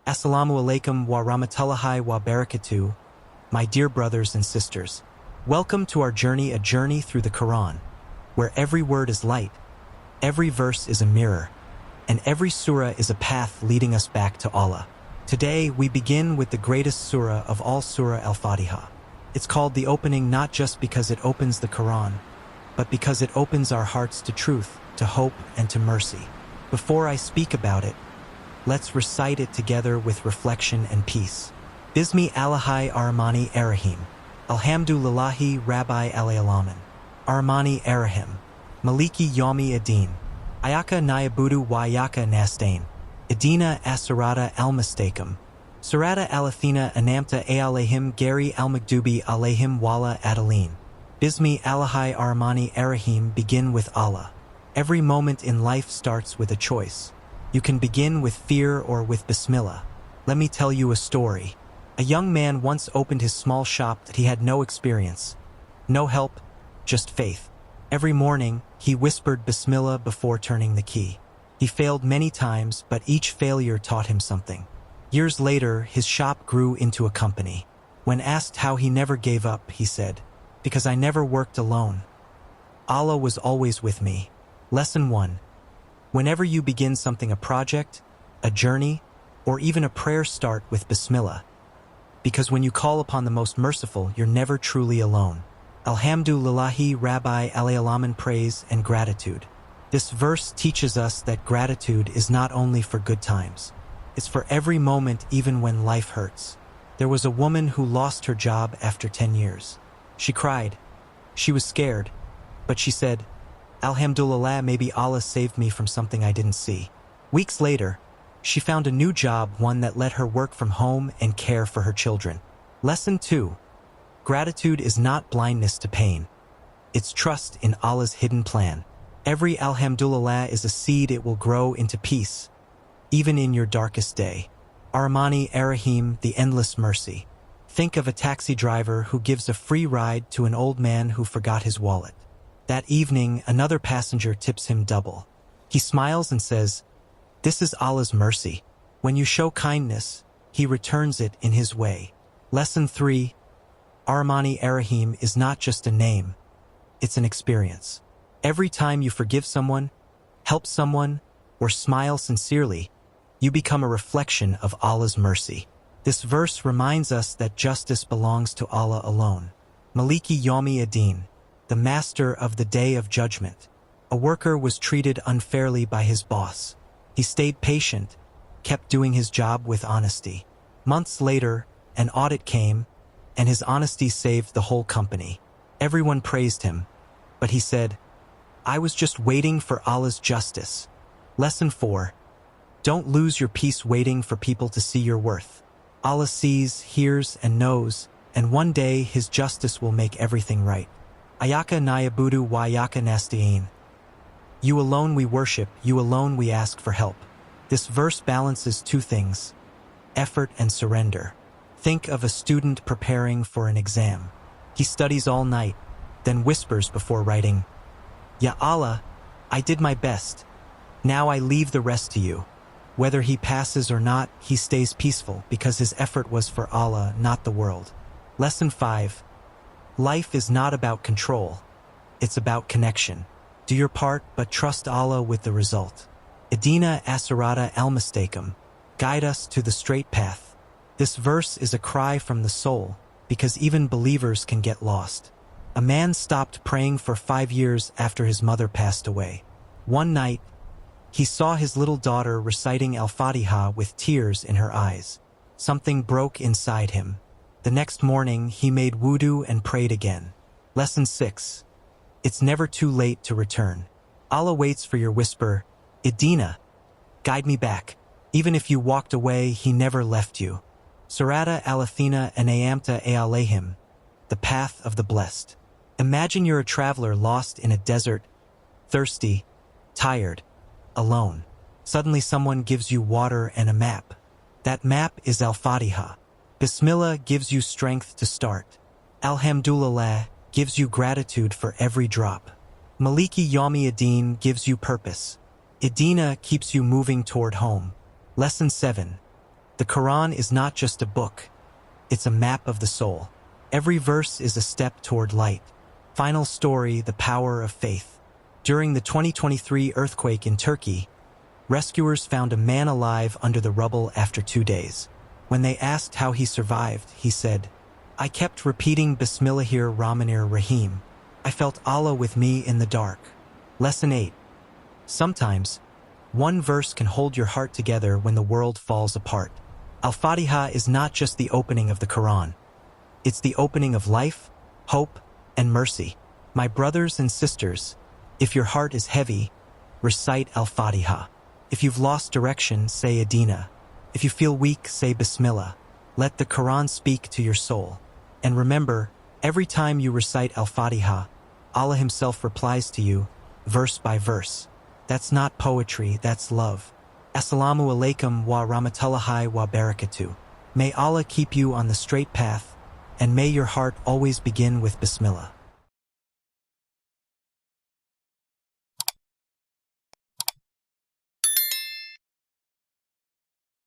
Assalamu Alaikum wa rahmatullahi wa barakatuh, my dear brothers and sisters. Welcome to our journey, a journey through the Quran, where every word is light, every verse is a mirror, and every surah is a path leading us back to Allah. Today, we begin with the greatest surah of all, Surah Al-Fatiha. It's called the opening not just because it opens the Quran, but because it opens our hearts to truth, to hope, and to mercy. Before I speak about it, let's recite it together with reflection and peace. Bismillahi Arrahmani Arrahim. Alhamdulillahi Rabbi Alamin. Arrahmani Arrahim. Maliki Yawmi Adin. Ayaka Nayabudu wa Ayaka Nastain. Idina Asirata Al-Mustaqim. Surata Al-Athina Anamta Alayhim Gari Al-Magdubi Alayhim Wala Adalin. Bismillahi Arrahmani Arrahim. Begin with Allah. Every moment in life starts with a choice. You can begin with fear or with Bismillah. Let me tell you a story. A young man once opened his small shop that he had no experience. No help, just faith. Every morning, he whispered Bismillah before turning the key. He failed many times, but each failure taught him something. Years later, his shop grew into a company. When asked how he never gave up, he said, "Because I never worked alone. Allah was always with me." Lesson 1. Whenever you begin something, a project, a journey, or even a prayer, start with Bismillah. Because when you call upon the most merciful, you're never truly alone. Alhamdulillahi Rabbi Alamin. Praise and gratitude. This verse teaches us that gratitude is not only for good times. It's for every moment, even when life hurts. There was a woman who lost her job after 10 years. She cried. She was scared, but she said, "Alhamdulillah, maybe Allah saved me from something I didn't see." Weeks later, she found a new job, one that let her work from home and care for her children. Lesson 2. Gratitude is not blindness to pain. It's trust in Allah's hidden plan. Every Alhamdulillah is a seed. It will grow into peace, even in your darkest day. Arrahmani Arrahim, the endless mercy. Think of a taxi driver who gives a free ride to an old man who forgot his wallet. That evening, another passenger tips him double. He smiles and says, "This is Allah's mercy." When you show kindness, He returns it in His way. Lesson 3. Arrahmani Arrahim is not just a name, it's an experience. Every time you forgive someone, help someone, or smile sincerely, you become a reflection of Allah's mercy. This verse reminds us that justice belongs to Allah alone. Maliki Yawmi Adin, the master of the day of judgment. A worker was treated unfairly by his boss. He stayed patient, kept doing his job with honesty. Months later, an audit came, and his honesty saved the whole company. Everyone praised him, but he said, "I was just waiting for Allah's justice." Lesson 4. Don't lose your peace waiting for people to see your worth. Allah sees, hears, and knows, and one day His justice will make everything right. Ayaka Nayabudu wa Ayaka Nastain. You alone we worship, you alone we ask for help. This verse balances two things: effort and surrender. Think of a student preparing for an exam. He studies all night, then whispers before writing, "Ya Allah, I did my best. Now I leave the rest to you." Whether he passes or not, he stays peaceful because his effort was for Allah, not the world. Lesson 5. Life is not about control. It's about connection. Do your part, but trust Allah with the result. Idina Asirata Al-Mustaqim. Guide us to the straight path. This verse is a cry from the soul, because even believers can get lost. A man stopped praying for 5 years after his mother passed away. One night, he saw his little daughter reciting Al-Fatiha with tears in her eyes. Something broke inside him. The next morning, he made wudu and prayed again. Lesson 6. It's never too late to return. Allah waits for your whisper, "Idina, guide me back." Even if you walked away, He never left you. Surata Al-Athina Anamta Alayhim, the path of the blessed. Imagine you're a traveler lost in a desert, thirsty, tired, alone. Suddenly someone gives you water and a map. That map is Al-Fatiha. Bismillah gives you strength to start. Alhamdulillah gives you gratitude for every drop. Maliki Yawmi Adin gives you purpose. Idina keeps you moving toward home. Lesson 7. The Quran is not just a book. It's a map of the soul. Every verse is a step toward light. Final story, the power of faith. During the 2023 earthquake in Turkey, rescuers found a man alive under the rubble after 2 days. When they asked how he survived, he said, "I kept repeating Bismillahir-Rahmanir-Rahim. I felt Allah with me in the dark." Lesson 8. Sometimes, one verse can hold your heart together when the world falls apart. Al-Fatiha is not just the opening of the Quran. It's the opening of life, hope, and mercy. My brothers and sisters, if your heart is heavy, recite Al-Fatiha. If you've lost direction, say Adina. If you feel weak, say Bismillah. Let the Quran speak to your soul. And remember, every time you recite Al-Fatiha, Allah Himself replies to you, verse by verse. That's not poetry, that's love. Assalamu Alaikum wa rahmatullahi wa barakatuh. May Allah keep you on the straight path, and may your heart always begin with Bismillah.